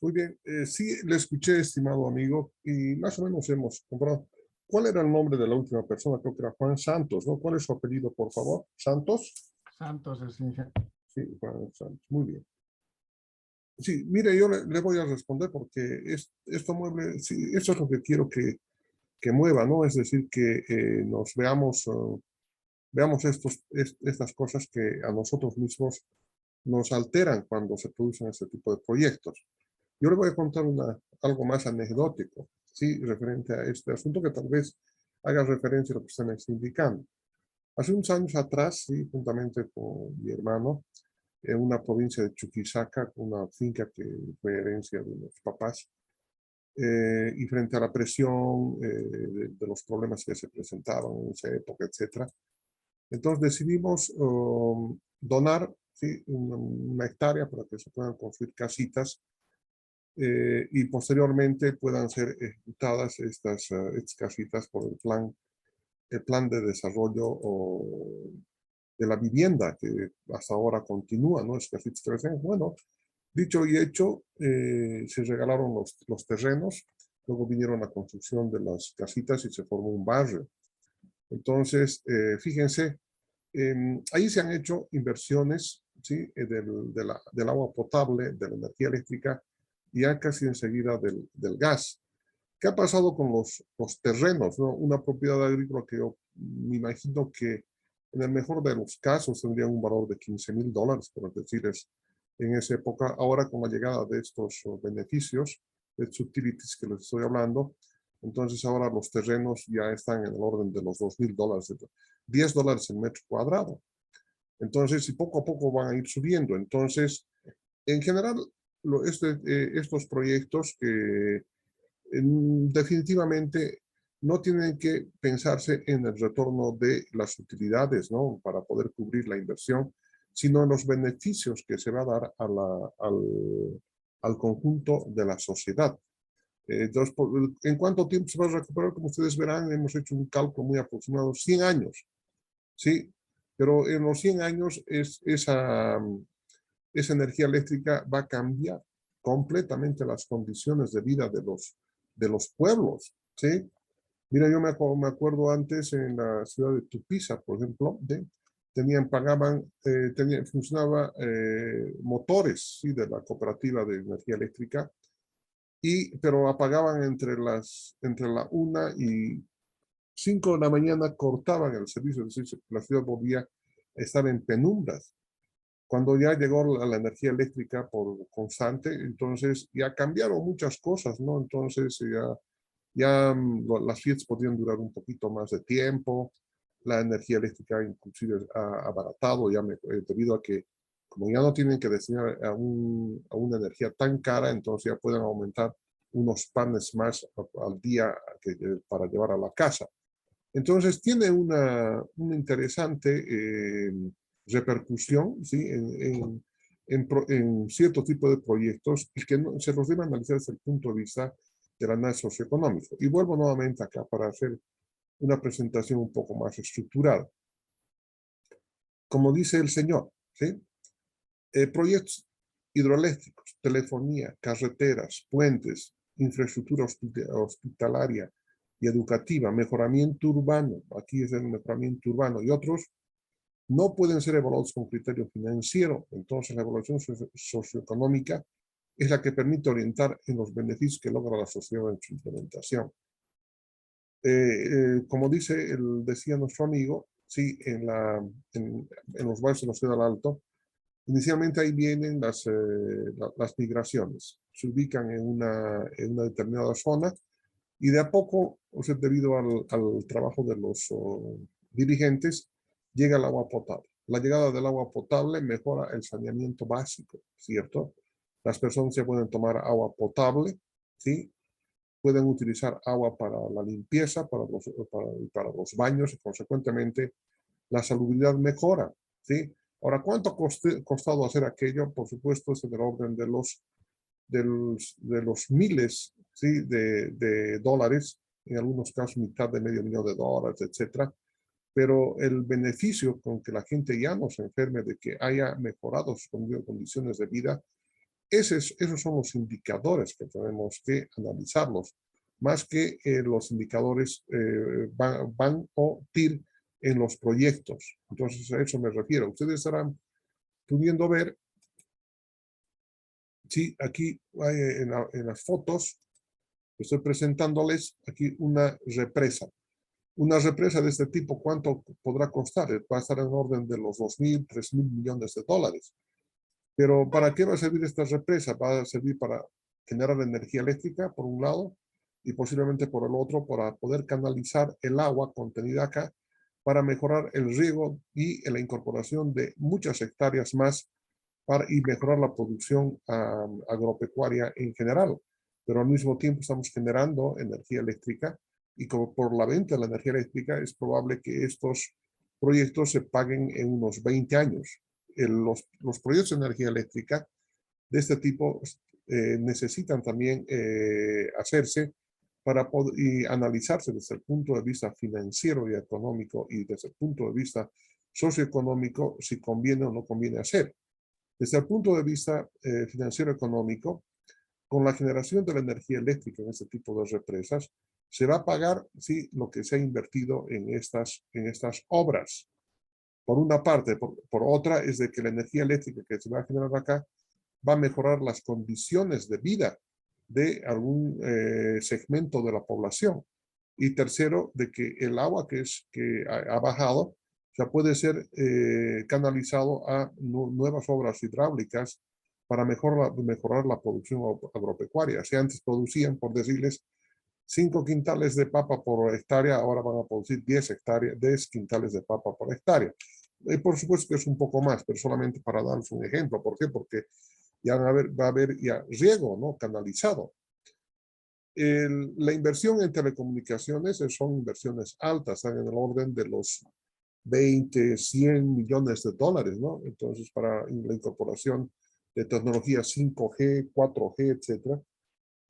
Muy bien, sí, le escuché, estimado amigo, y más o menos hemos comprado. ¿Cuál era el nombre de la última persona? Creo que era Juan Santos, ¿no? ¿Cuál es su apellido, por favor? ¿Santos? Santos es ingeniero. Sí, Juan Santos, muy bien. Sí, mire, yo le voy a responder porque esto mueve, sí, eso es lo que quiero que mueva, ¿no? Es decir, que nos veamos estas cosas que a nosotros mismos nos alteran cuando se producen este tipo de proyectos. Yo le voy a contar algo más anecdótico, ¿sí? Referente a este asunto que tal vez haga referencia a lo que usted me está indicando. Hace unos años atrás, ¿sí? Juntamente con mi hermano, en una provincia de Chuquisaca, una finca que fue herencia de los papás, y frente a la presión de los problemas que se presentaban en esa época, etcétera, entonces decidimos donar, ¿sí? Una hectárea para que se puedan construir casitas y posteriormente puedan ser ejecutadas estas casitas por el plan de desarrollo de la vivienda que hasta ahora continúa, ¿no? Es casitas que crecen. Bueno, dicho y hecho, se regalaron los terrenos, luego vinieron la construcción de las casitas y se formó un barrio. Entonces, fíjense, ahí se han hecho inversiones, ¿sí? Del agua potable, de la energía eléctrica, y ya casi enseguida del gas. ¿Qué ha pasado con los terrenos, ¿no? Una propiedad agrícola que yo me imagino que en el mejor de los casos tendría un valor de $15,000, por decirles, en esa época. Ahora con la llegada de estos beneficios, de utilities que les estoy hablando, entonces ahora los terrenos ya están en el orden de los $2,000, $10 el metro cuadrado. Entonces, y poco a poco van a ir subiendo. Entonces, en general, estos proyectos que definitivamente no tienen que pensarse en el retorno de las utilidades, ¿no? Para poder cubrir la inversión, sino en los beneficios que se va a dar al conjunto de la sociedad. Entonces, ¿en cuánto tiempo se va a recuperar? Como ustedes verán, hemos hecho un cálculo muy aproximado, 100 años, ¿sí? Pero en los 100 años esa energía eléctrica va a cambiar completamente las condiciones de vida de los pueblos, ¿sí? Mira, yo me acuerdo antes en la ciudad de Tupiza, por ejemplo, funcionaba motores, ¿sí? De la cooperativa de energía eléctrica, pero apagaban entre la 1 y 5 de la mañana, cortaban el servicio, es decir, la ciudad volvía a estar en penumbras. Cuando ya llegó la energía eléctrica por constante, entonces ya cambiaron muchas cosas, ¿no? Entonces ya las fiestas podían durar un poquito más de tiempo, la energía eléctrica inclusive ha abaratado debido a que como ya no tienen que destinar a una energía tan cara, entonces ya pueden aumentar unos panes más al día para llevar a la casa. Entonces tiene una interesante repercusión, ¿sí? En cierto tipo de proyectos y que se los debe analizar desde el punto de vista del análisis socioeconómico. Y vuelvo nuevamente acá para hacer una presentación un poco más estructurada. Como dice el señor, ¿sí? Proyectos hidroeléctricos, telefonía, carreteras, puentes, infraestructura hospitalaria y educativa, mejoramiento urbano, aquí es el mejoramiento urbano, y otros no pueden ser evaluados con criterio financiero. Entonces la evaluación socioeconómica es la que permite orientar en los beneficios que logra la sociedad en su implementación. Como decía nuestro amigo, sí, en los barrios de la ciudad del Alto, inicialmente ahí vienen las migraciones. Se ubican en una determinada zona y de a poco, o sea, debido al trabajo de los dirigentes, llega el agua potable. La llegada del agua potable mejora el saneamiento básico, ¿cierto? Las personas ya pueden tomar agua potable, ¿sí? Pueden utilizar agua para la limpieza, para los baños y consecuentemente la salubridad mejora, ¿sí? Ahora, ¿cuánto ha costado hacer aquello? Por supuesto, es del orden de los miles, ¿sí? de dólares, en algunos casos mitad de $500,000, etcétera. Pero el beneficio con que la gente ya no se enferme de que haya mejorado sus condiciones de vida Esos son los indicadores que tenemos que analizarlos, más que los indicadores van o TIR en los proyectos. Entonces, a eso me refiero. Ustedes estarán pudiendo ver, sí, aquí en las fotos, estoy presentándoles aquí una represa. Una represa de este tipo, ¿cuánto podrá costar? Va a estar en orden de los 2.000, 3.000 millones de dólares. Pero ¿para qué va a servir esta represa? Va a servir para generar energía eléctrica, por un lado, y posiblemente por el otro, para poder canalizar el agua contenida acá, para mejorar el riego y la incorporación de muchas hectáreas más y mejorar la producción agropecuaria en general. Pero al mismo tiempo estamos generando energía eléctrica y como por la venta de la energía eléctrica es probable que estos proyectos se paguen en unos 20 años. Los proyectos de energía eléctrica de este tipo necesitan también hacerse para poder y analizarse desde el punto de vista financiero y económico y desde el punto de vista socioeconómico si conviene o no conviene hacer. Desde el punto de vista financiero económico, con la generación de la energía eléctrica en este tipo de represas, se va a pagar sí, lo que se ha invertido en estas obras. Por una parte, por otra, es de que la energía eléctrica que se va a generar acá va a mejorar las condiciones de vida de algún segmento de la población. Y tercero, de que el agua que ha bajado ya puede ser canalizado a nuevas obras hidráulicas para mejorar la producción agropecuaria. Si antes producían, por decirles, 5 quintales de papa por hectárea, ahora van a producir 10 quintales de papa por hectárea. Por supuesto que es un poco más, pero solamente para darles un ejemplo. ¿Por qué? Porque ya va a haber ya riego, ¿no? Canalizado. La inversión en telecomunicaciones son inversiones altas, están en el orden de los 20, 100 millones de dólares, ¿no? Entonces, para la incorporación de tecnologías 5G, 4G, etcétera.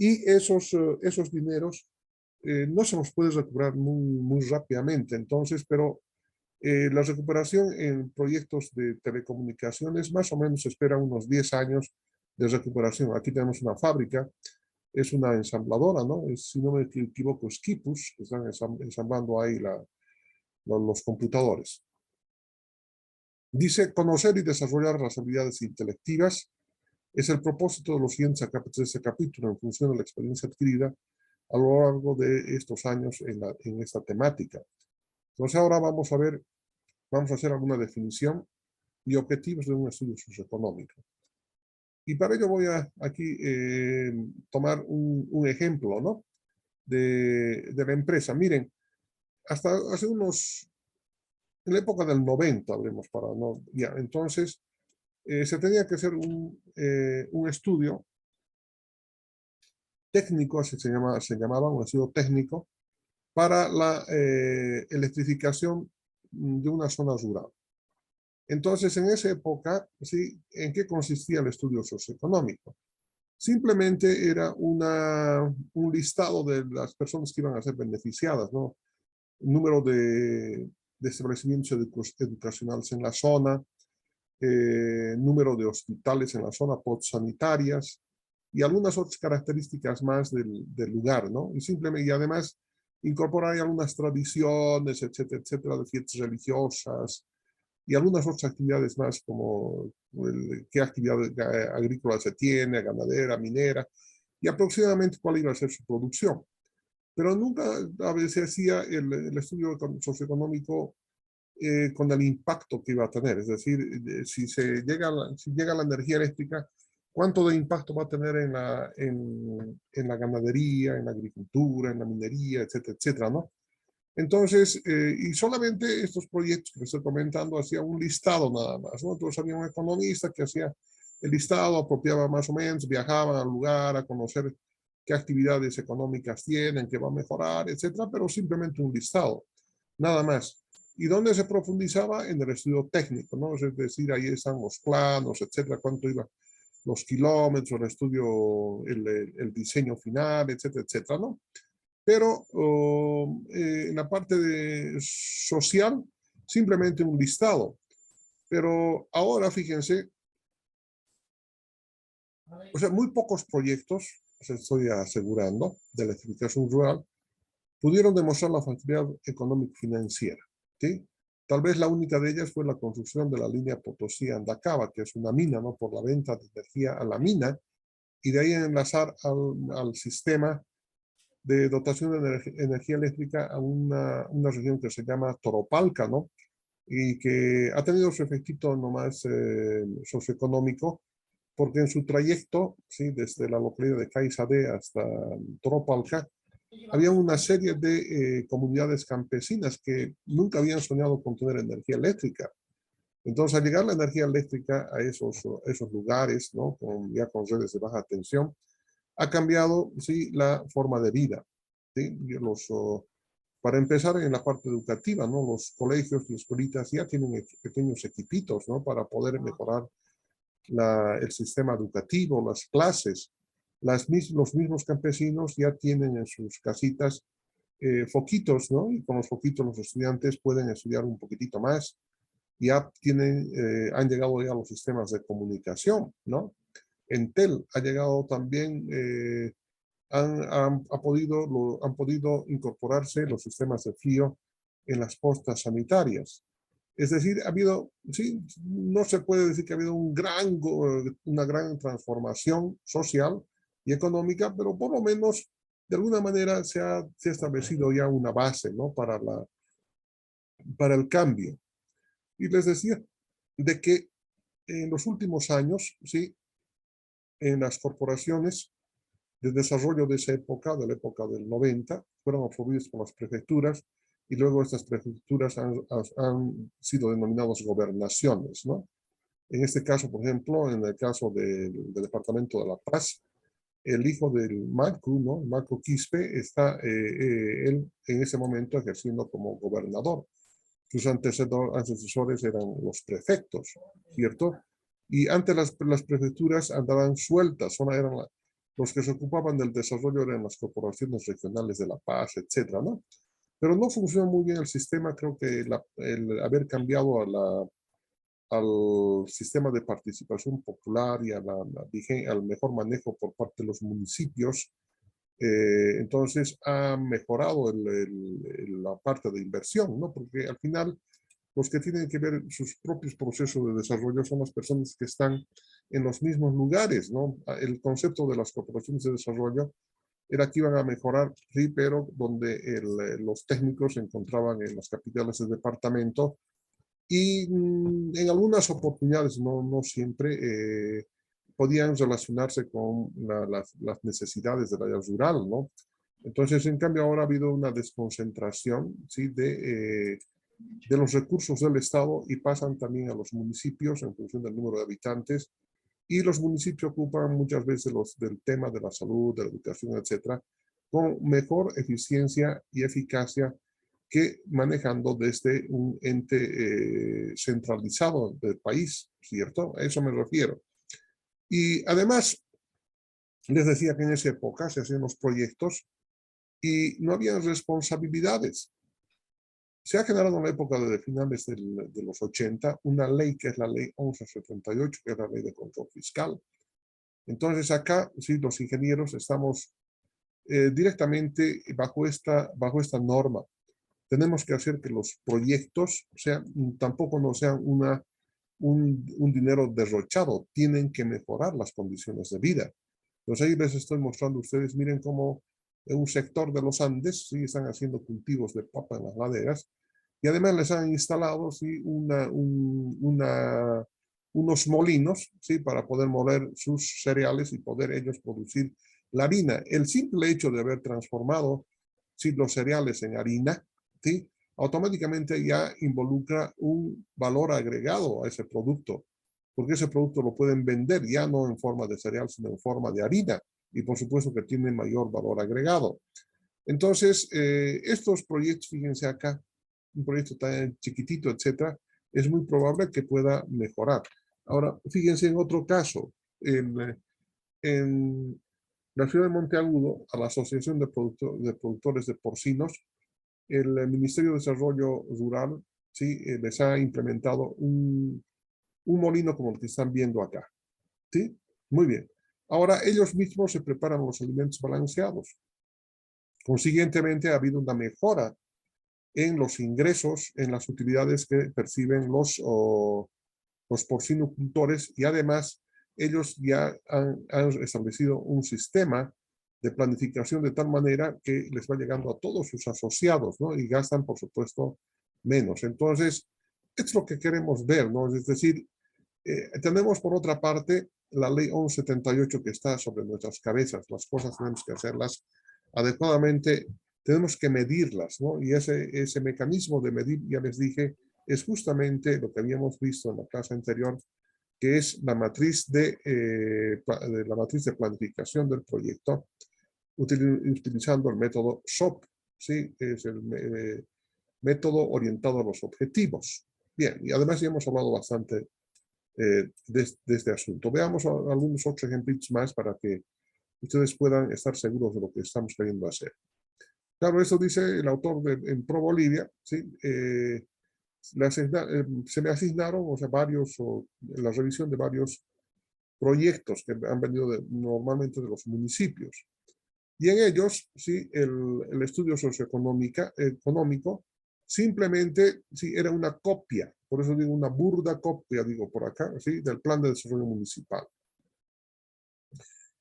Y esos dineros no se los puede recuperar muy rápidamente. Entonces, pero la recuperación en proyectos de telecomunicaciones más o menos se espera unos 10 años de recuperación. Aquí tenemos una fábrica, es una ensambladora, ¿no? Si no me equivoco, es Kipus, que están ensamblando ahí los computadores. Dice, conocer y desarrollar las habilidades intelectivas es el propósito de los siguientes capítulos de este capítulo en función de la experiencia adquirida a lo largo de estos años en esta temática. Entonces ahora vamos a hacer alguna definición y objetivos de un estudio socioeconómico. Y para ello voy a aquí tomar un ejemplo, ¿no? de la empresa. Miren, hasta hace en la época del 90, hablemos para no, ya, entonces se tenía que hacer un estudio técnico, así se llamaba, un estudio técnico, para la electrificación de una zona rural. Entonces, en esa época, ¿sí? ¿En qué consistía el estudio socioeconómico? Simplemente era un listado de las personas que iban a ser beneficiadas, ¿no? Número de establecimientos educacionales en la zona, número de hospitales en la zona, sanitarias y algunas otras características más del lugar, ¿no? Y además incorporar algunas tradiciones, etcétera, etcétera, de fiestas religiosas y algunas otras actividades más como qué actividad agrícola se tiene, ganadera, minera, y aproximadamente cuál iba a ser su producción. Pero nunca a veces se hacía el estudio socioeconómico con el impacto que iba a tener. Es decir, si llega la energía eléctrica, ¿cuánto de impacto va a tener en la ganadería, en la agricultura, en la minería, etcétera, etcétera, ¿no? Entonces, y solamente estos proyectos que les estoy comentando hacía un listado nada más, ¿no? Entonces había un economista que hacía el listado, apropiaba más o menos, viajaba al lugar a conocer qué actividades económicas tienen, qué va a mejorar, etcétera, pero simplemente un listado, nada más. ¿Y dónde se profundizaba? En el estudio técnico, ¿no? Es decir, ahí están los planos, etcétera, cuánto iba, los kilómetros, el estudio, el diseño final, etcétera, etcétera, ¿no? Pero en la parte social, simplemente un listado. Pero ahora, fíjense, O sea, muy pocos proyectos, se estoy asegurando, de electrificación rural, pudieron demostrar la factibilidad económico-financiera, ¿sí? Tal vez la única de ellas fue la construcción de la línea Potosí-Andacaba, que es una mina, ¿no? Por la venta de energía a la mina, y de ahí enlazar al sistema de dotación de energía eléctrica a una región que se llama Toropalca, ¿no? Y que ha tenido su efectito nomás socioeconómico, porque en su trayecto, ¿sí? Desde la localidad de Caizadé hasta Toropalca, había una serie de comunidades campesinas que nunca habían soñado con tener energía eléctrica. Entonces, al llegar la energía eléctrica a esos lugares, ¿no? Ya con redes de baja tensión, ha cambiado, sí, la forma de vida. ¿Sí? Para empezar, en la parte educativa, ¿no? Los colegios y escuelitas ya tienen pequeños equipitos, ¿no? Para poder mejorar el sistema educativo, las clases. Los mismos campesinos ya tienen en sus casitas foquitos, ¿no? Y con los foquitos los estudiantes pueden estudiar un poquitito más. Ya han llegado ya los sistemas de comunicación, ¿no? Entel ha llegado también, han podido incorporarse los sistemas de frío en las postas sanitarias. Es decir, ha habido, sí, no se puede decir que ha habido una gran transformación social y económica, pero por lo menos de alguna manera se ha establecido ya una base, ¿no? Para el cambio. Y les decía de que en los últimos años, sí, en las corporaciones de desarrollo de esa época, de la época del 90, fueron absorbidas por las prefecturas y luego estas prefecturas han sido denominadas gobernaciones, ¿no? En este caso, por ejemplo, en el caso del Departamento de La Paz, el hijo del Marco, ¿no? Marco Quispe, está él en ese momento ejerciendo como gobernador. Sus antecesores eran los prefectos, ¿cierto? Y antes las prefecturas andaban sueltas, los que se ocupaban del desarrollo eran las corporaciones regionales de La Paz, etcétera, ¿no? Pero no funcionó muy bien el sistema, creo que el haber cambiado al sistema de participación popular y al mejor manejo por parte de los municipios, entonces ha mejorado la parte de inversión, ¿no? Porque al final los que tienen que ver sus propios procesos de desarrollo son las personas que están en los mismos lugares, ¿no? El concepto de las corporaciones de desarrollo era que iban a mejorar, sí, pero donde los técnicos se encontraban en las capitales del departamento y en algunas oportunidades, no siempre, podían relacionarse con las necesidades de la área rural, ¿no? Entonces, en cambio, ahora ha habido una desconcentración, ¿sí? De los recursos del Estado y pasan también a los municipios en función del número de habitantes. Y los municipios ocupan muchas veces del tema de la salud, de la educación, etcétera, con mejor eficiencia y eficacia que manejando desde un ente centralizado del país, ¿cierto? A eso me refiero. Y además, les decía que en esa época se hacían los proyectos y no había responsabilidades. Se ha generado en la época de finales de los 80 una ley que es la ley 1178, que es la ley de control fiscal. Entonces acá, sí, los ingenieros estamos directamente bajo esta norma. Tenemos que hacer que los proyectos tampoco no sean un dinero derrochado, tienen que mejorar las condiciones de vida. Entonces ahí les estoy mostrando a ustedes, miren cómo en un sector de los Andes sí están haciendo cultivos de papa en las laderas y además les han instalado sí, unos molinos sí, para poder moler sus cereales y poder ellos producir la harina. El simple hecho de haber transformado sí, los cereales en harina, ¿sí? Automáticamente ya involucra un valor agregado a ese producto, porque ese producto lo pueden vender ya no en forma de cereal, sino en forma de harina, y por supuesto que tiene mayor valor agregado. Entonces, estos proyectos, fíjense acá, un proyecto tan chiquitito, etcétera, es muy probable que pueda mejorar. Ahora, fíjense en otro caso, en la ciudad de Monteagudo, a la Asociación de Productores de Porcinos, el Ministerio de Desarrollo Rural, ¿sí? Les ha implementado un molino como el que están viendo acá, ¿sí? Muy bien. Ahora ellos mismos se preparan los alimentos balanceados. Consiguientemente ha habido una mejora en los ingresos, en las utilidades que perciben los porcinocultores, y además ellos ya han establecido un sistema de planificación de tal manera que les va llegando a todos sus asociados, ¿no? Y gastan, por supuesto, menos. Entonces, es lo que queremos ver, ¿no? Es decir, tenemos por otra parte la ley 1178 que está sobre nuestras cabezas. Las cosas tenemos que hacerlas adecuadamente, tenemos que medirlas, ¿no? Y ese mecanismo de medir, ya les dije, es justamente lo que habíamos visto en la clase anterior, que es la matriz la matriz de planificación del proyecto, utilizando el método SOP, ¿sí? Es el método orientado a los objetivos. Bien, y además ya hemos hablado bastante de este asunto. Veamos algunos otros ejemplos más para que ustedes puedan estar seguros de lo que estamos queriendo hacer. Claro, esto dice el autor en Pro Bolivia, ¿sí? Se me asignaron, o sea, la revisión de varios proyectos que han venido normalmente de los municipios. Y en ellos, sí, el estudio económico simplemente, sí, era una copia, por eso digo una burda copia, digo por acá, sí, del plan de desarrollo municipal.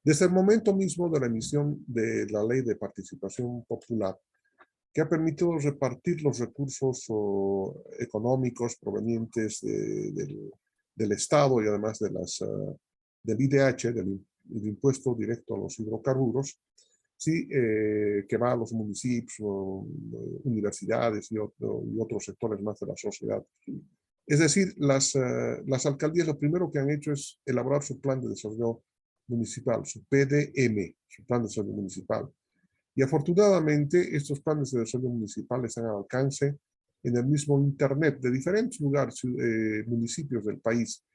Desde el momento mismo de la emisión de la ley de participación popular, que ha permitido repartir los recursos económicos provenientes del Estado y además del IDH, del impuesto directo a los hidrocarburos, sí, que va a los municipios, universidades y otros sectores más de la sociedad. Es decir, las alcaldías lo primero que han hecho es elaborar su plan de desarrollo municipal, su PDM, su plan de desarrollo municipal. Y afortunadamente estos planes de desarrollo municipal están al alcance en el mismo Internet de diferentes lugares, municipios del país.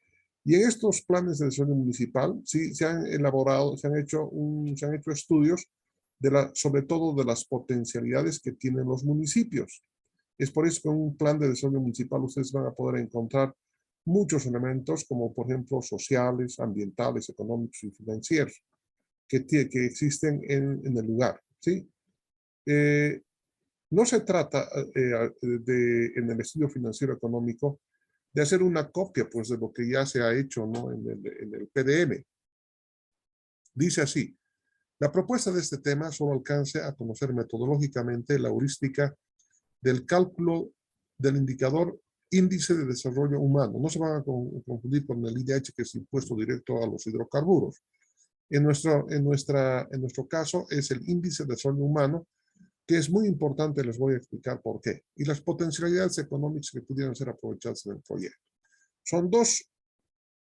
Y en estos planes de desarrollo municipal sí se han elaborado, se han hecho estudios sobre todo de las potencialidades que tienen los municipios. Es por eso que en un plan de desarrollo municipal ustedes van a poder encontrar muchos elementos como por ejemplo sociales, ambientales, económicos y financieros que existen en el lugar, ¿sí? No se trata en el estudio financiero económico de hacer una copia pues, de lo que ya se ha hecho, ¿no? en el PDM. Dice así: la propuesta de este tema solo alcanza a conocer metodológicamente la heurística del cálculo del indicador índice de desarrollo humano. No se van a confundir con el IDH, que es impuesto directo a los hidrocarburos. En nuestro caso es el índice de desarrollo humano, que es muy importante, les voy a explicar por qué. Y las potencialidades económicas que pudieran ser aprovechadas en el proyecto. Son dos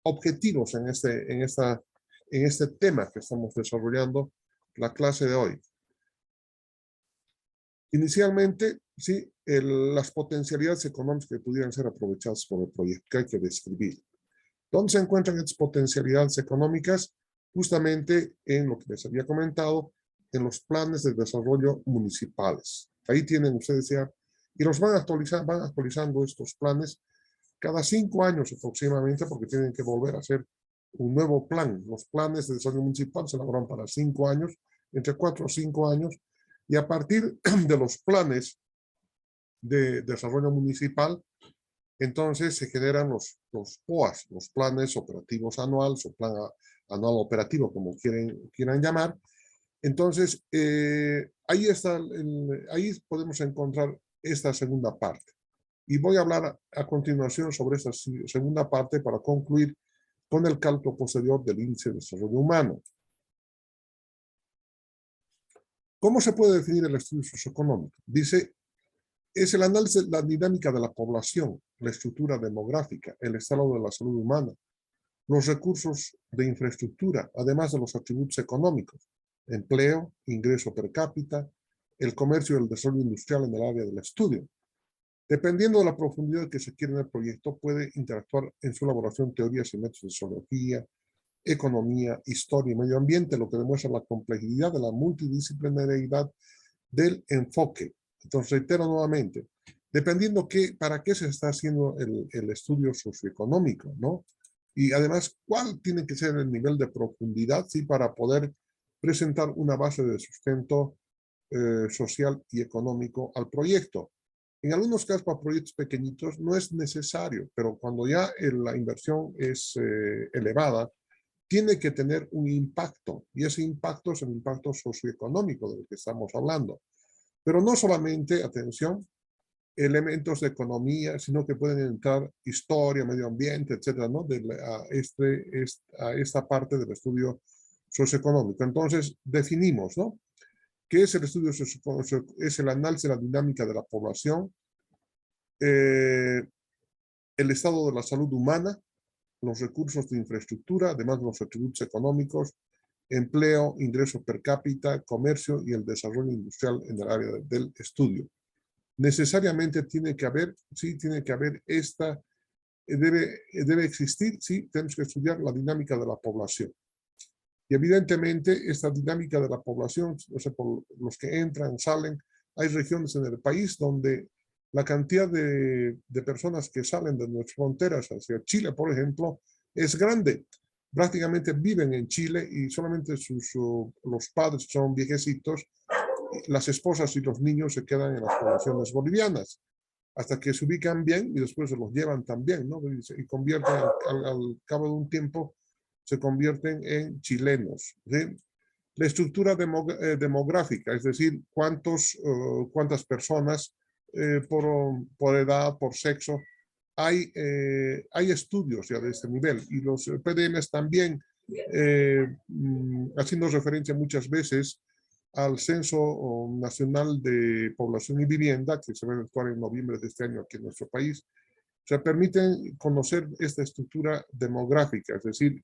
objetivos en este tema que estamos desarrollando la clase de hoy. Inicialmente, sí, las potencialidades económicas que pudieran ser aprovechadas por el proyecto, que hay que describir. ¿Dónde se encuentran estas potencialidades económicas? Justamente en lo que les había comentado, en los planes de desarrollo municipales. Ahí tienen ustedes ya, y los van actualizando estos planes cada 5 años aproximadamente, porque tienen que volver a hacer un nuevo plan. Los planes de desarrollo municipal se elaboran para 5 años, entre 4 o 5 años, y a partir de los planes de desarrollo municipal, entonces se generan los POAs, los planes operativos anuales o plan anual operativo, como quieran llamar. Entonces, ahí podemos encontrar esta segunda parte. Y voy a hablar a continuación sobre esta segunda parte para concluir con el cálculo posterior del índice de desarrollo humano. ¿Cómo se puede definir el estudio socioeconómico? Dice, es el análisis de la dinámica de la población, la estructura demográfica, el estado de la salud humana, los recursos de infraestructura, además de los atributos económicos, empleo, ingreso per cápita, el comercio y el desarrollo industrial en el área del estudio. Dependiendo de la profundidad que se quiere en el proyecto, puede interactuar en su elaboración teorías y métodos de sociología, economía, historia y medio ambiente, lo que demuestra la complejidad de la multidisciplinariedad del enfoque. Entonces, reitero nuevamente, dependiendo para qué se está haciendo el estudio socioeconómico, ¿no? Y además, ¿cuál tiene que ser el nivel de profundidad, sí, para poder presentar una base de sustento social y económico al proyecto? En algunos casos, para proyectos pequeñitos, no es necesario, pero cuando ya la inversión es elevada, tiene que tener un impacto, y ese impacto es el impacto socioeconómico del que estamos hablando. Pero no solamente, atención, elementos de economía, sino que pueden entrar historia, medio ambiente, etcétera, ¿no? A esta parte del estudio socioeconómico. Entonces, definimos, ¿no? ¿Qué es el estudio socioeconómico? Es el análisis de la dinámica de la población, el estado de la salud humana, los recursos de infraestructura, además de los atributos económicos, empleo, ingreso per cápita, comercio y el desarrollo industrial en el área del estudio. Necesariamente tiene que haber, sí, tiene que haber debe existir, sí, tenemos que estudiar la dinámica de la población. Y evidentemente esta dinámica de la población, o sea, por los que entran, salen, hay regiones en el país donde la cantidad de personas que salen de nuestras fronteras hacia Chile, por ejemplo, es grande. Prácticamente viven en Chile y solamente los padres son viejecitos, las esposas y los niños se quedan en las poblaciones bolivianas hasta que se ubican bien y después se los llevan también, ¿no? Y convierten, al cabo de un tiempo, se convierten en chilenos, ¿sí? La estructura demográfica, es decir, cuántas personas por edad, por sexo, hay estudios ya de este nivel y los PDMs también, haciendo referencia muchas veces al Censo Nacional de Población y Vivienda, que se va a efectuar en noviembre de este año aquí en nuestro país, se permiten conocer esta estructura demográfica, es decir,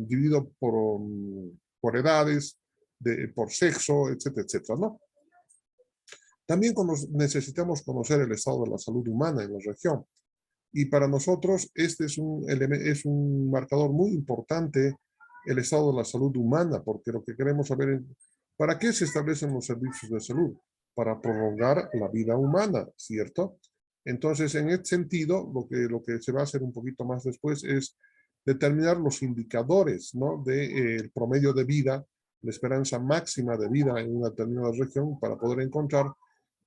dividido por edades, por sexo, etcétera, etcétera, ¿no? También necesitamos conocer el estado de la salud humana en la región. Y para nosotros este es un marcador muy importante, el estado de la salud humana, porque lo que queremos saber es, ¿para qué se establecen los servicios de salud? Para prolongar la vida humana, ¿cierto? Entonces, en este sentido, lo que se va a hacer un poquito más después es determinar los indicadores, ¿no? El promedio de vida, la esperanza máxima de vida en una determinada región para poder encontrar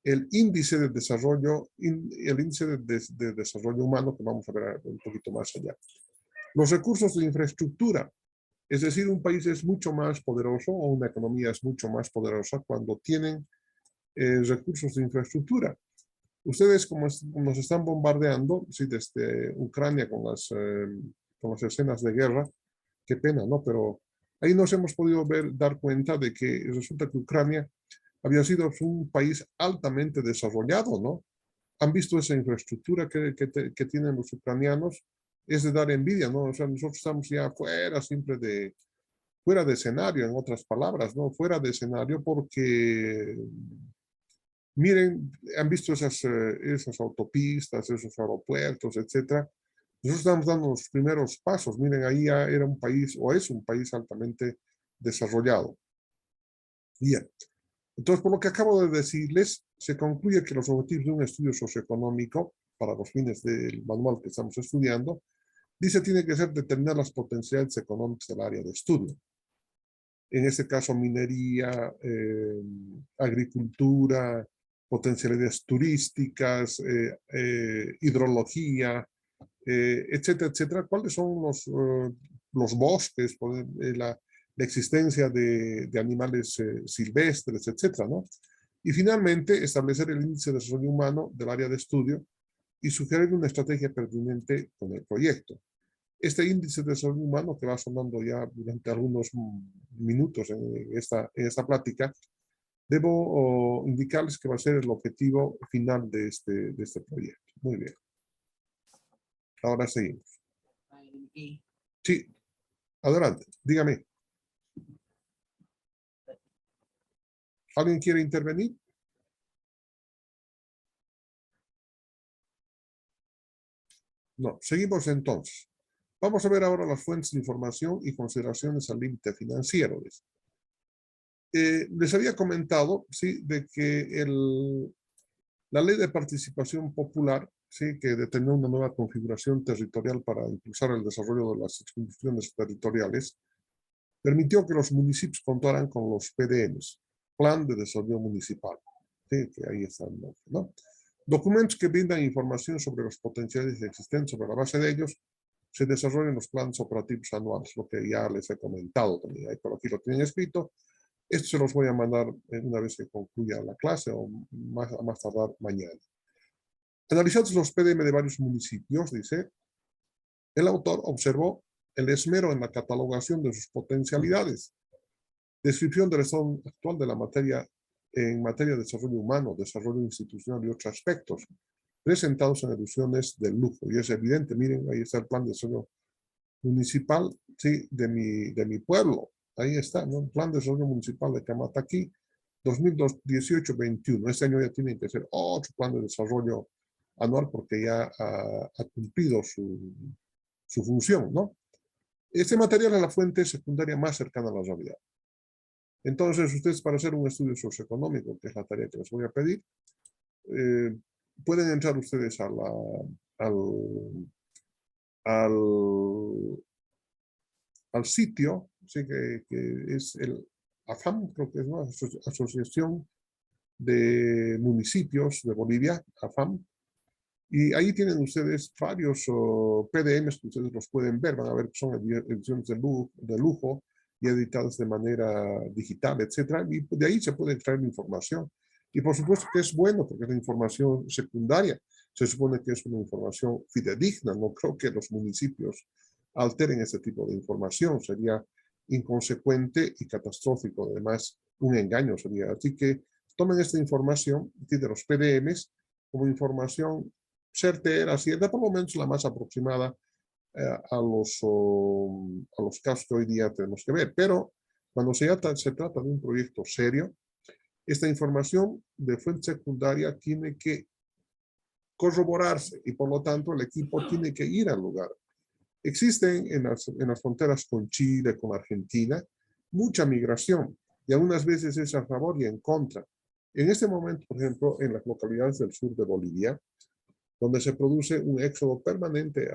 el índice de desarrollo, de desarrollo humano, que vamos a ver un poquito más allá. Los recursos de infraestructura, es decir, un país es mucho más poderoso o una economía es mucho más poderosa cuando tienen recursos de infraestructura. Ustedes, como nos están bombardeando, sí, desde Ucrania con las escenas de guerra, qué pena, ¿no? Pero ahí nos hemos podido dar cuenta de que resulta que Ucrania había sido un país altamente desarrollado, ¿no? Han visto esa infraestructura que tienen los ucranianos, es de dar envidia, ¿no? O sea, nosotros estamos ya fuera de escenario, en otras palabras, ¿no? Fuera de escenario porque, miren, han visto esas autopistas, esos aeropuertos, etcétera. Nosotros estamos dando los primeros pasos. Miren, ahí ya era un país, o es un país altamente desarrollado. Bien. Entonces, por lo que acabo de decirles, se concluye que los objetivos de un estudio socioeconómico, para los fines del manual que estamos estudiando, dice tiene que ser determinar las potencialidades económicas del área de estudio. En este caso, minería, agricultura, potencialidades turísticas, hidrología, etcétera, etcétera. ¿Cuáles son los bosques, la existencia de animales silvestres, etcétera, ¿no? Y finalmente, establecer el índice de desarrollo humano del área de estudio y sugerir una estrategia pertinente con el proyecto. Este índice de desarrollo humano, que va sonando ya durante algunos minutos en esta plática, debo indicarles que va a ser el objetivo final de este proyecto. Muy bien. Ahora seguimos. Sí, adelante, dígame. ¿Alguien quiere intervenir? No, seguimos entonces. Vamos a ver ahora las fuentes de información y consideraciones al límite financiero. Les había comentado, sí, de que la ley de participación popular, sí, que determinó una nueva configuración territorial para impulsar el desarrollo de las instituciones territoriales, permitió que los municipios contaran con los PDMs, Plan de Desarrollo Municipal, sí, que ahí están, ¿no? Documentos que brindan información sobre los potenciales existentes. Sobre la base de ellos se desarrollan los planes operativos anuales, lo que ya les he comentado también, ahí por aquí lo tienen escrito. Esto se los voy a mandar una vez que concluya la clase o a más tardar mañana. Analizados los PDM de varios municipios, dice, el autor observó el esmero en la catalogación de sus potencialidades, descripción del estado actual de la materia en materia de desarrollo humano, desarrollo institucional y otros aspectos, presentados en ilusiones del lujo. Y es evidente, miren, ahí está el plan de desarrollo municipal, sí, de mi pueblo. Ahí está, ¿no? El plan de desarrollo municipal de Camataquí, 2018-21. Este año ya tiene que ser otro plan de desarrollo anual porque ya ha cumplido su función, ¿no? Este material es la fuente secundaria más cercana a la realidad. Entonces, ustedes para hacer un estudio socioeconómico, que es la tarea que les voy a pedir, pueden entrar ustedes a al sitio, ¿sí? que es el AFAM, creo que es una Asociación de Municipios de Bolivia, AFAM, y ahí tienen ustedes varios PDMs que ustedes los pueden ver, van a ver que son ediciones de lujo y editadas de manera digital, etcétera, y de ahí se puede extraer información. Y por supuesto que es bueno porque es la información secundaria, se supone que es una información fidedigna, no creo que los municipios alteren ese tipo de información, sería inconsecuente y catastrófico, además un engaño sería. Así que tomen esta información de los PDMs como información certera, cierta, por lo menos la más aproximada a los casos que hoy día tenemos que ver. Pero cuando se trata de un proyecto serio, esta información de fuente secundaria tiene que corroborarse y por lo tanto el equipo tiene que ir al lugar. Existen en las fronteras con Chile, con Argentina, mucha migración y algunas veces es a favor y en contra. En este momento, por ejemplo, en las localidades del sur de Bolivia, donde se produce un éxodo permanente,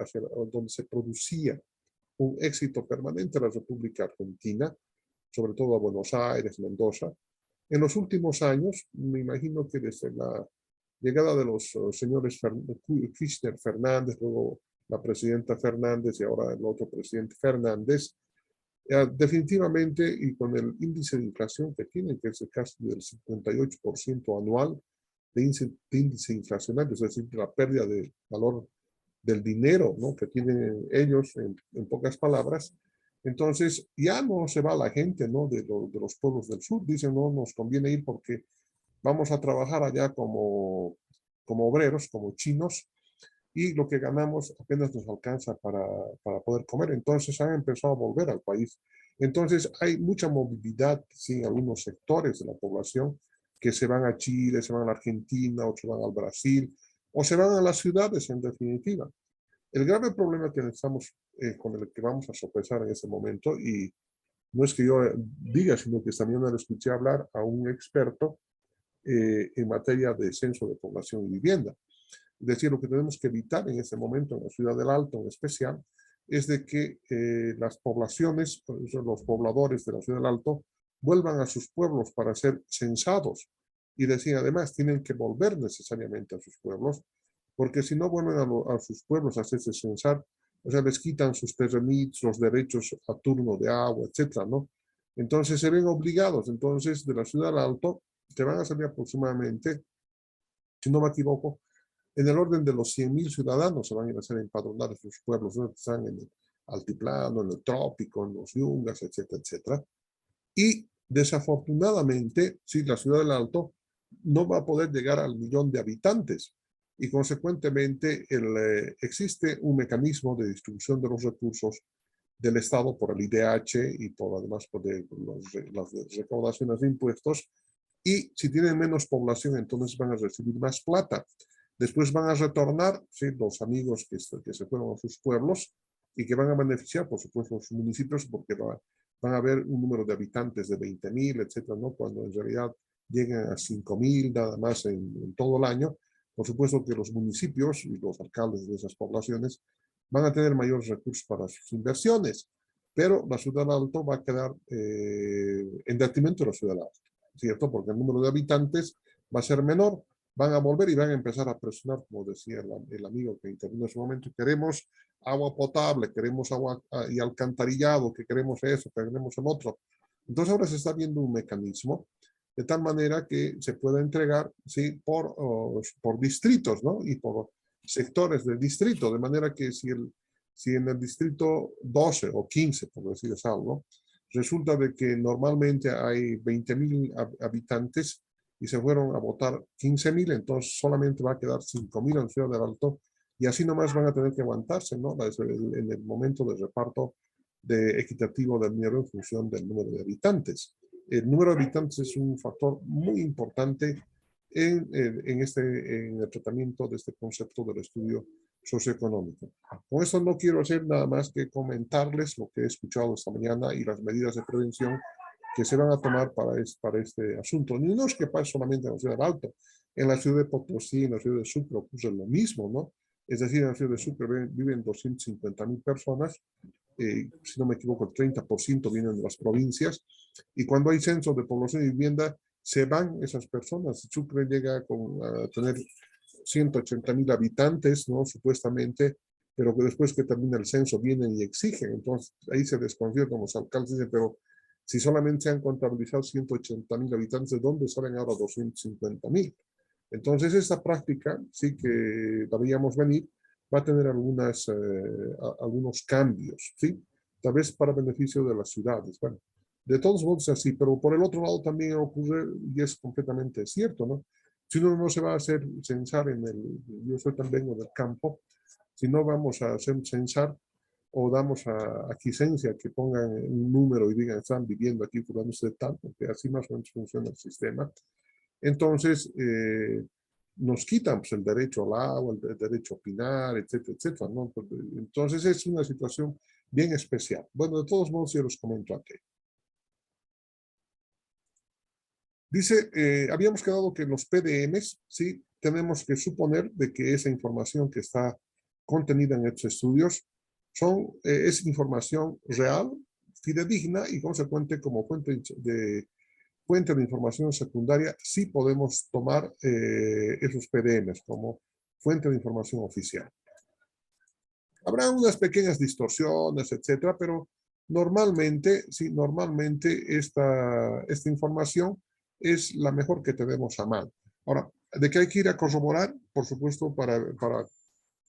donde se producía un éxito permanente a la República Argentina, sobre todo a Buenos Aires, Mendoza. En los últimos años, me imagino que desde la llegada de los señores Kirchner Fernández, luego la presidenta Fernández y ahora el otro presidente Fernández, definitivamente y con el índice de inflación que tienen, que es casi del 58% anual, de índice inflacionario, es decir, la pérdida de valor del dinero, ¿no? que tienen ellos, en pocas palabras. Entonces, ya no se va la gente, ¿no? de los pueblos del sur. Dicen, no nos conviene ir porque vamos a trabajar allá como obreros, como chinos, y lo que ganamos apenas nos alcanza para poder comer. Entonces han empezado a volver al país. Entonces hay mucha movilidad, sí, en algunos sectores de la población que se van a Chile, se van a Argentina, otros van al Brasil, o se van a las ciudades en definitiva. El grave problema que estamos, con el que vamos a sopesar en este momento, y no es que yo diga, sino que también le escuché hablar a un experto en materia de censo de población y vivienda. Es decir, lo que tenemos que evitar en este momento en la ciudad del Alto en especial es de que las poblaciones, los pobladores de la ciudad del Alto vuelvan a sus pueblos para ser censados y decir además tienen que volver necesariamente a sus pueblos porque si no vuelven a sus pueblos a hacerse censar, o sea, les quitan sus permisos, los derechos a turno de agua, etcétera, ¿no? Entonces se ven obligados, entonces de la ciudad del Alto te van a salir aproximadamente, si no me equivoco, en el orden de los 100.000 ciudadanos se van a ir a hacer empadronar en sus pueblos, ¿no? Están en el altiplano, en el trópico, en los yungas, etcétera, etcétera. Y desafortunadamente, sí, la ciudad del Alto no va a poder llegar al 1.000.000 de habitantes y consecuentemente existe un mecanismo de distribución de los recursos del Estado por el IDH y por además por las recaudaciones de impuestos y si tienen menos población entonces van a recibir más plata. Después van a retornar, ¿sí? Los amigos que se fueron a sus pueblos y que van a beneficiar, por supuesto, los municipios porque van a haber un número de habitantes de 20.000, etcétera, ¿no? Cuando en realidad lleguen a 5.000 nada más en todo el año, Por supuesto que los municipios y los alcaldes de esas poblaciones van a tener mayores recursos para sus inversiones, pero la ciudad alto va a quedar en detrimento de la ciudad alto, ¿cierto? Porque el número de habitantes va a ser menor, van a volver y van a empezar a presionar, como decía el amigo que intervino en ese momento, queremos agua potable, queremos agua y alcantarillado, que queremos eso, que queremos el otro. Entonces ahora se está viendo un mecanismo de tal manera que se pueda entregar, ¿sí? Por distritos, ¿no? Y por sectores del distrito, de manera que si en el distrito 12 o 15, por decir algo, resulta de que normalmente hay 20.000 habitantes y se fueron a votar 15.000, entonces solamente va a quedar 5.000 en Ciudad del Alto y así nomás van a tener que aguantarse, ¿no? En el momento de reparto equitativo del dinero en función del número de habitantes. El número de habitantes es un factor muy importante en el tratamiento de este concepto del estudio socioeconómico. Con esto no quiero hacer nada más que comentarles lo que he escuchado esta mañana y las medidas de prevención que se van a tomar para este asunto. Ni no es que pase solamente en la ciudad de Alto, en la ciudad de Potosí, en la ciudad de Sucre ocurre lo mismo, ¿no? Es decir, en la ciudad de Sucre viven 250.000 personas, si no me equivoco, el 30% vienen de las provincias, y cuando hay censo de población y vivienda, se van esas personas. Sucre llega a tener 180.000 habitantes, ¿no? Supuestamente, pero que después que termina el censo vienen y exigen. Entonces, ahí se desconciertan los alcaldes, dicen, pero si solamente se han contabilizado 180.000 habitantes, ¿de dónde salen ahora 250.000? Entonces, esta práctica, sí que la veíamos venir, va a tener algunos cambios, ¿sí? Tal vez para beneficio de las ciudades. Bueno, de todos modos es así, pero por el otro lado también ocurre, y es completamente cierto, ¿no? Si uno no se va a hacer censar yo también vengo del campo, si no vamos a hacer censar o damos a quiescencia que pongan un número y digan están viviendo aquí fulano de tal, porque así más o menos funciona el sistema, entonces nos quitan pues, el derecho al agua, el derecho a opinar, etcétera, etcétera, ¿no? Entonces es una situación bien especial. Bueno, de todos modos yo los comento aquí. Dice, habíamos quedado que los PDMs, sí, tenemos que suponer de que esa información que está contenida en estos estudios es información real, fidedigna y consecuente como fuente de información secundaria, sí podemos tomar esos PDMs como fuente de información oficial. Habrá unas pequeñas distorsiones, etcétera, pero normalmente, sí, normalmente esta información es la mejor que tenemos a mano. Ahora, ¿de qué hay que ir a corroborar? Por supuesto, para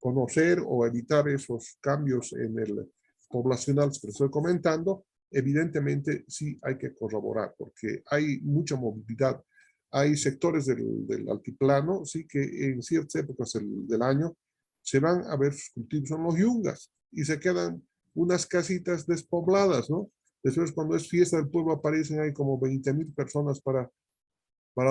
conocer o evitar esos cambios en el poblacional que estoy comentando, evidentemente sí hay que corroborar, porque hay mucha movilidad. Hay sectores del altiplano, sí, que en ciertas épocas del año se van a ver sus cultivos, son los yungas, y se quedan unas casitas despobladas, ¿no? Después, cuando es fiesta del pueblo, aparecen ahí como 20.000 personas para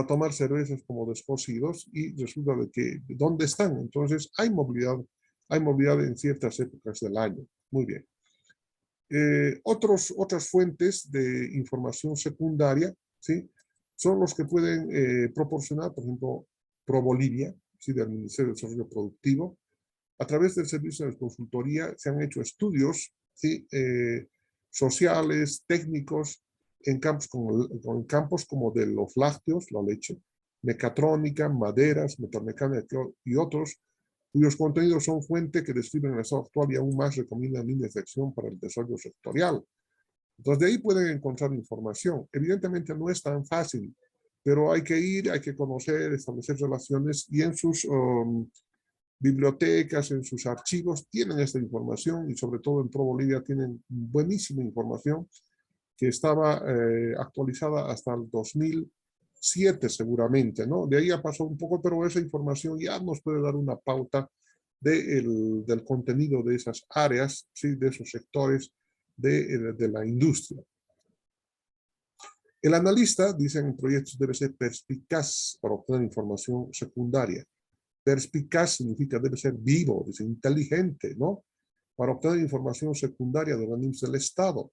tomar cervezas como descosidos y resulta de que, ¿dónde están? Entonces, hay movilidad en ciertas épocas del año. Muy bien. Otras fuentes de información secundaria, ¿sí? Son los que pueden proporcionar, por ejemplo, ProBolivia, ¿sí? Del Ministerio de Desarrollo Productivo. A través del servicio de consultoría se han hecho estudios, ¿sí? Sociales, técnicos, en campos como de los lácteos, la leche, mecatrónica, maderas, metalmecánica y otros, cuyos contenidos son fuente que describen el estado actual y aún más recomiendan líneas de acción para el desarrollo sectorial. Entonces, de ahí pueden encontrar información. Evidentemente no es tan fácil, pero hay que ir, hay que conocer, establecer relaciones y en sus bibliotecas, en sus archivos tienen esta información y sobre todo en ProBolivia tienen buenísima información que estaba actualizada hasta el 2007 seguramente, ¿no? De ahí ya pasó un poco, pero esa información ya nos puede dar una pauta del contenido de esas áreas, ¿sí? De esos sectores de la industria. El analista, dicen en proyectos, debe ser perspicaz para obtener información secundaria. Perspicaz significa debe ser vivo, debe ser inteligente, ¿no? Para obtener información secundaria de organismos del Estado.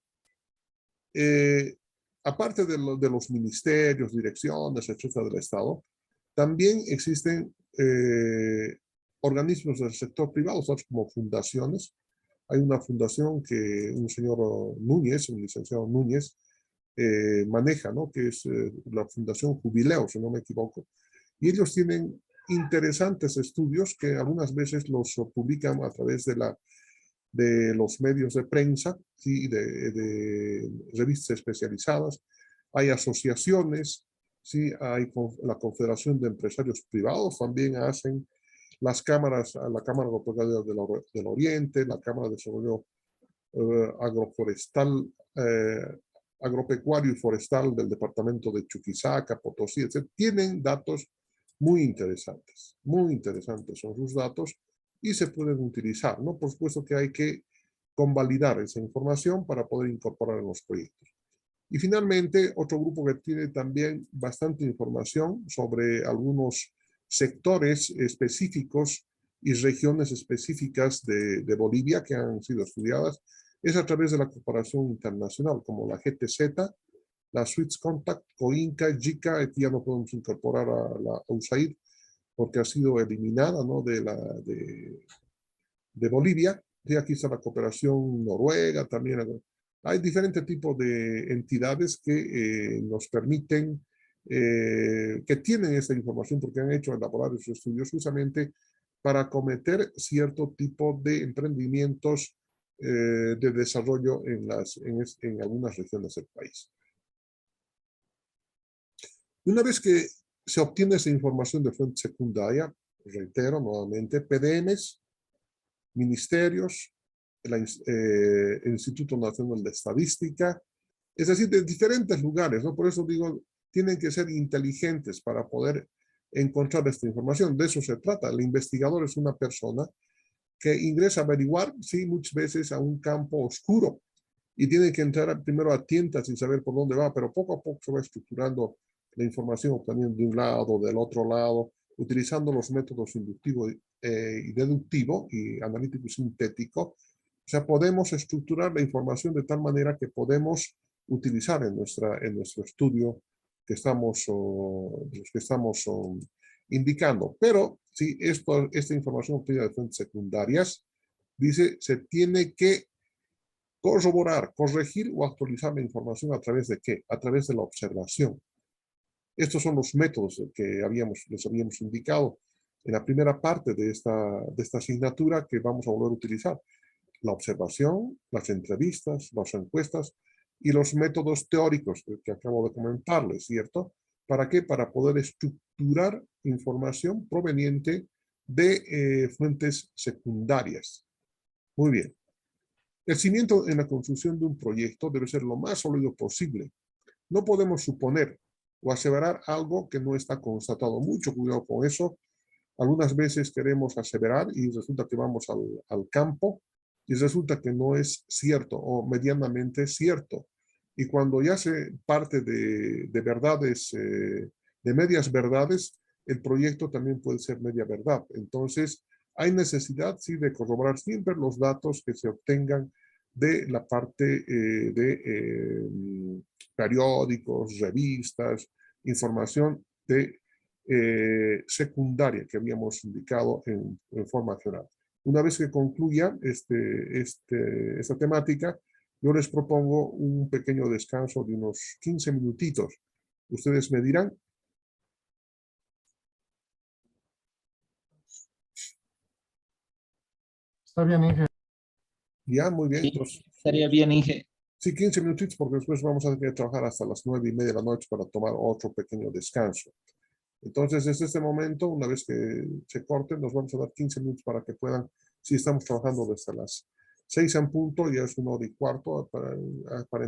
Aparte de los ministerios, direcciones, etcétera, del Estado, También existen organismos del sector privado, como fundaciones. Hay una fundación que un señor Núñez, un licenciado Núñez, maneja, ¿no? Que es la Fundación Jubileo, si no me equivoco. Y ellos tienen interesantes estudios que algunas veces los publican a través de los medios de prensa, ¿sí? de revistas especializadas. Hay asociaciones, ¿sí? Hay la Confederación de Empresarios Privados, también hacen las cámaras, la Cámara Agropecuaria del Oriente, la Cámara de Desarrollo Agroforestal, Agropecuario y Forestal del departamento de Chuquisaca, Potosí, etc. Tienen datos muy interesantes son sus datos y se pueden utilizar, ¿no? Por supuesto que hay que convalidar esa información para poder incorporar en los proyectos. Y finalmente, otro grupo que tiene también bastante información sobre algunos sectores específicos y regiones específicas de Bolivia que han sido estudiadas es a través de la cooperación internacional, como la GTZ, la Swiss Contact, COINCA, JICA, aquí ya no podemos incorporar a la USAID porque ha sido eliminada, ¿no? de Bolivia. Y aquí está la cooperación noruega también. Hay diferentes tipos de entidades que nos permiten, que tienen esta información porque han hecho elaborar esos estudios justamente para acometer cierto tipo de emprendimientos de desarrollo en algunas regiones del país. Una vez que se obtiene esa información de fuente secundaria, reitero nuevamente, PDMs, ministerios, el Instituto Nacional de Estadística, es decir, de diferentes lugares, ¿no? Por eso digo, tienen que ser inteligentes para poder encontrar esta información. De eso se trata. El investigador es una persona que ingresa a averiguar, sí, muchas veces a un campo oscuro y tiene que entrar primero a tientas sin saber por dónde va, pero poco a poco se va estructurando la información, obteniendo de un lado, del otro lado, utilizando los métodos inductivo y deductivo y analítico y sintético. O sea, podemos estructurar la información de tal manera que podemos utilizar en nuestro estudio que estamos indicando. Pero si esta información obtenida de fuentes secundarias, dice, se tiene que corroborar, corregir o actualizar la información a través de ¿qué? A través de la observación. Estos son los métodos que les habíamos indicado en la primera parte de esta asignatura que vamos a volver a utilizar. La observación, las entrevistas, las encuestas y los métodos teóricos que acabo de comentarles, ¿cierto? ¿Para qué? Para poder estructurar información proveniente de fuentes secundarias. Muy bien. El cimiento en la construcción de un proyecto debe ser lo más sólido posible. No podemos suponer o aseverar algo que no está constatado. Mucho cuidado con eso. Algunas veces queremos aseverar y resulta que vamos al campo y resulta que no es cierto o medianamente cierto. Y cuando ya se parte de verdades, de medias verdades, el proyecto también puede ser media verdad. Entonces, hay necesidad, sí, de corroborar siempre los datos que se obtengan de la parte de periódicos, revistas, información de secundaria que habíamos indicado en forma general. Una vez que concluya esta temática, yo les propongo un pequeño descanso de unos 15 minutitos. Ustedes me dirán. Está bien, Inge. Ya, muy bien. Sí, Entonces, estaría bien, Inge. sí, 15 minutitos porque después vamos a tener que trabajar hasta las 9:30 de la noche para tomar otro pequeño descanso. Entonces, desde este momento, una vez que se corten, nos vamos a dar 15 minutos para que puedan, si estamos trabajando desde las 6 en punto, ya es 1 hora y cuarto, para